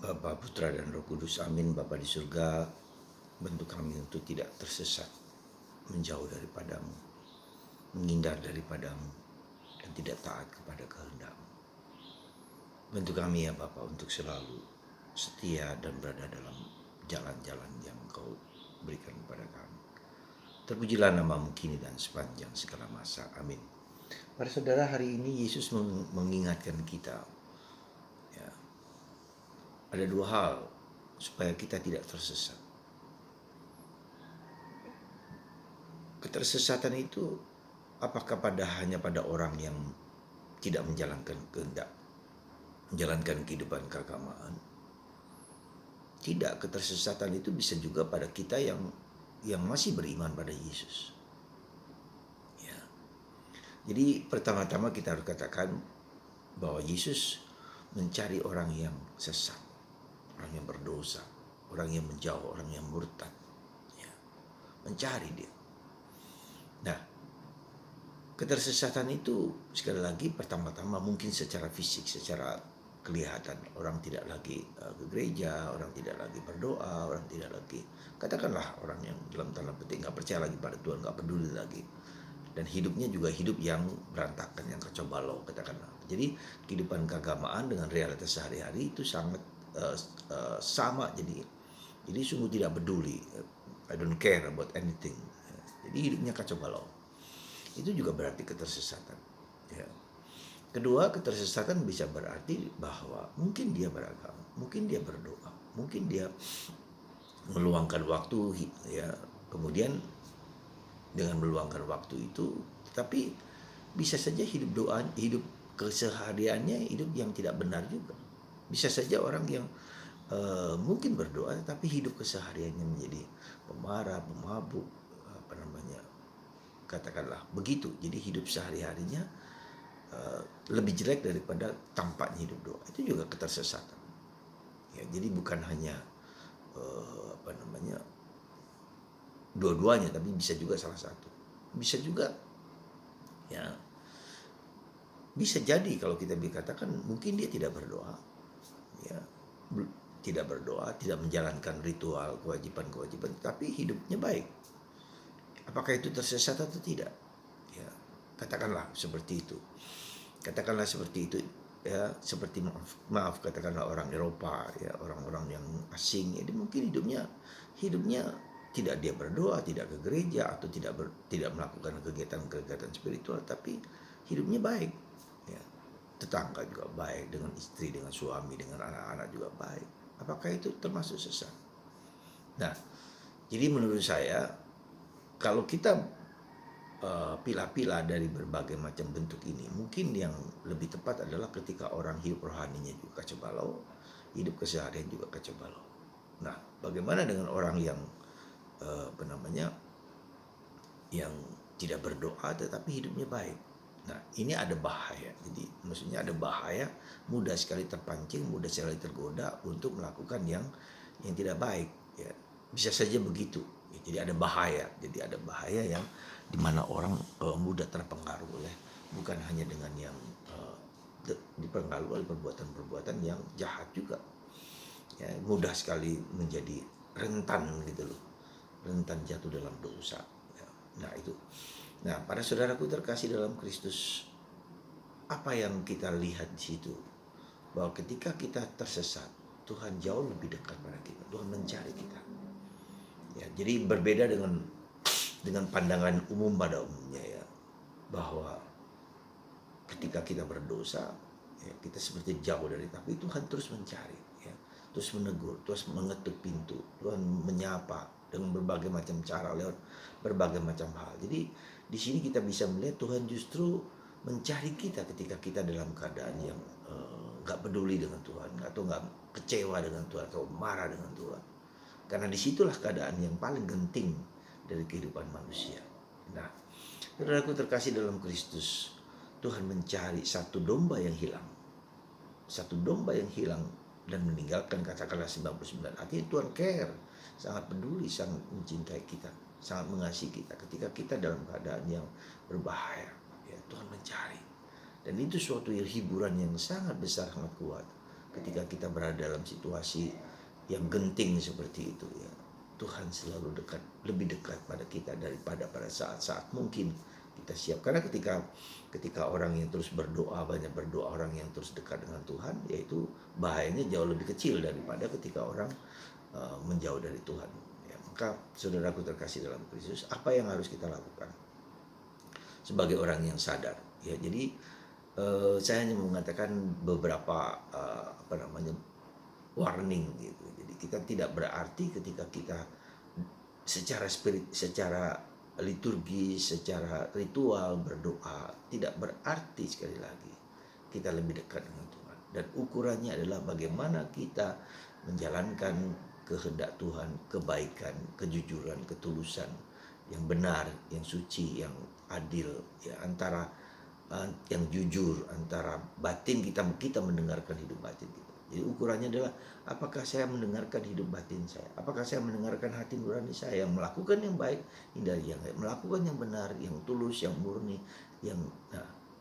Bapa, Putra, dan Roh Kudus, amin. Bapa di surga, bantu kami untuk tidak tersesat, menjauh daripadamu, menghindar daripadamu, dan tidak taat kepada kehendak-Mu. Bantu kami ya Bapa untuk selalu setia dan berada dalam jalan-jalan yang Engkau berikan kepada kami. Terpujilah nama-Mu kini dan sepanjang segala masa. Amin. Para saudara, hari ini Yesus mengingatkan kita, ya, ada dua hal supaya kita tidak tersesat. Ketersesatan itu apakah hanya pada orang yang tidak menjalankan kehendak, menjalankan kehidupan keagamaan? Tidak, ketersesatan itu bisa juga pada kita yang masih beriman pada Yesus. Ya. Jadi pertama-tama kita harus katakan bahwa Yesus mencari orang yang sesat, orang yang berdosa, orang yang menjauh, orang yang murtad. Ya. Mencari dia. Nah, ketersesatan itu sekali lagi pertama-tama mungkin secara fisik, secara kelihatan orang tidak lagi ke gereja, orang tidak lagi berdoa, orang tidak lagi, katakanlah orang yang dalam tanda petik nggak percaya lagi pada Tuhan, nggak peduli lagi, dan hidupnya juga hidup yang berantakan, yang kacau balau, katakanlah. Jadi kehidupan keagamaan dengan realitas sehari-hari itu sangat sama, jadi sungguh tidak peduli. I don't care about anything. Jadi hidupnya kacau balau. Itu juga berarti ketersesatan. Ya. Kedua, ketersesatan bisa berarti bahwa mungkin dia beragama, mungkin dia berdoa, mungkin dia meluangkan waktu, ya, kemudian dengan meluangkan waktu itu, tapi bisa saja hidup kesehariannya hidup yang tidak benar juga. Bisa saja orang yang mungkin berdoa, tapi hidup kesehariannya menjadi pemarah, pemabuk, katakanlah begitu. Jadi hidup sehari-harinya lebih jelek daripada tampaknya hidup doa. Itu juga ketersesatan. Ya, jadi bukan hanya dua-duanya, tapi bisa juga salah satu. Bisa juga, ya, bisa jadi kalau kita dikatakan mungkin dia tidak berdoa, ya, tidak berdoa, tidak menjalankan ritual, kewajiban, tapi hidupnya baik. Apakah itu tersesat atau tidak? Ya, katakanlah seperti itu. Katakanlah seperti itu, ya, seperti maaf katakanlah orang Eropa, ya, orang-orang yang asing, jadi mungkin hidupnya tidak dia berdoa, tidak ke gereja, atau tidak melakukan kegiatan spiritual, tapi hidupnya baik, ya. Tetangga juga baik, dengan istri, dengan suami, dengan anak-anak juga baik. Apakah itu termasuk sesat? Nah, jadi menurut saya kalau kita pilah-pilah dari berbagai macam bentuk ini, mungkin yang lebih tepat adalah ketika orang hidup rohaninya juga kacau balau, hidup keseharian juga kacau balau. Nah, bagaimana dengan orang yang yang tidak berdoa tetapi hidupnya baik? Nah, ini ada bahaya. Jadi maksudnya ada bahaya, mudah sekali terpancing, mudah sekali tergoda untuk melakukan yang tidak baik, ya. Bisa saja begitu. Jadi ada bahaya. Jadi ada bahaya yang dimana orang mudah terpengaruh oleh, bukan hanya dengan yang dipengaruhi oleh perbuatan-perbuatan yang jahat juga, ya, mudah sekali menjadi rentan gitu loh, rentan jatuh dalam dosa, ya. Nah itu. Nah, para saudaraku terkasih dalam Kristus, apa yang kita lihat di situ, bahwa ketika kita tersesat, Tuhan jauh lebih dekat pada kita. Tuhan mencari kita. Ya, jadi berbeda dengan pandangan umum pada umumnya, ya, bahwa ketika kita berdosa, ya, kita seperti jauh dari, tapi Tuhan terus mencari, ya, terus menegur, terus mengetuk pintu, Tuhan menyapa dengan berbagai macam cara, lewat berbagai macam hal. Jadi di sini kita bisa melihat Tuhan justru mencari kita ketika kita dalam keadaan yang nggak peduli dengan Tuhan, atau nggak kecewa dengan Tuhan, atau marah dengan Tuhan. Karena disitulah keadaan yang paling genting dari kehidupan manusia. Nah, saudaraku terkasih dalam Kristus, Tuhan mencari satu domba yang hilang. Satu domba yang hilang dan meninggalkan katakanlah 99. Artinya Tuhan care, sangat peduli, sangat mencintai kita, sangat mengasihi kita ketika kita dalam keadaan yang berbahaya. Ya, Tuhan mencari. Dan itu suatu hiburan yang sangat besar, sangat kuat. ketika kita berada dalam situasi yang genting seperti itu ya, Tuhan selalu dekat, lebih dekat pada kita daripada pada saat-saat mungkin kita siap. Karena ketika orang yang terus berdoa, banyak berdoa, orang yang terus dekat dengan Tuhan, yaitu bahayanya jauh lebih kecil daripada ketika orang menjauh dari Tuhan. Ya, maka saudaraku terkasih dalam Kristus, apa yang harus kita lakukan sebagai orang yang sadar? Ya, jadi saya hanya mengatakan beberapa warning gitu. Jadi kita tidak berarti ketika kita secara liturgi, secara ritual berdoa, tidak berarti sekali lagi kita lebih dekat dengan Tuhan. Dan ukurannya adalah bagaimana kita menjalankan kehendak Tuhan, kebaikan, kejujuran, ketulusan, yang benar, yang suci, yang adil, ya, antara yang jujur, antara batin kita mendengarkan hidup batin kita. Jadi ukurannya adalah apakah saya mendengarkan hidup batin saya, apakah saya mendengarkan hati nurani saya yang melakukan yang baik, hindari yang baik, melakukan yang benar, yang tulus, yang murni, yang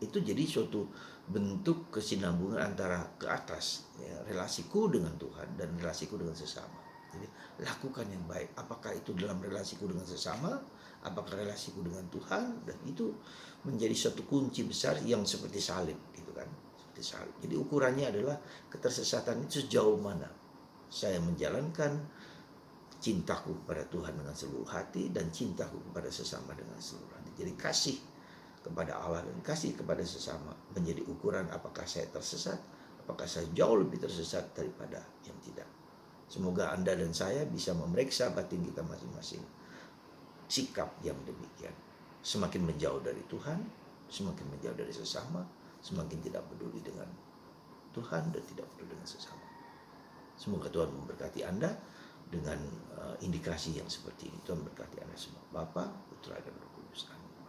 itu jadi suatu bentuk kesinambungan antara ke atas, ya, relasiku dengan Tuhan dan relasiku dengan sesama. Jadi lakukan yang baik, apakah itu dalam relasiku dengan sesama, apakah relasiku dengan Tuhan, dan itu menjadi suatu kunci besar yang seperti salib gitu kan, seperti salib. Jadi ukurannya adalah ketersesatan itu sejauh mana saya menjalankan cintaku kepada Tuhan dengan seluruh hati dan cintaku kepada sesama dengan seluruh hati. Jadi kasih kepada Allah dan kasih kepada sesama menjadi ukuran apakah saya tersesat, apakah saya jauh lebih tersesat daripada yang tidak. Semoga Anda dan saya bisa memeriksa batin kita masing-masing. Sikap yang demikian semakin menjauh dari Tuhan, semakin menjauh dari sesama, semakin tidak peduli dengan Tuhan dan tidak peduli dengan sesama. Semoga Tuhan memberkati Anda dengan indikasi yang seperti ini. Tuhan memberkati Anda semua. Bapa, Putra, dan Roh Kudus. Amin.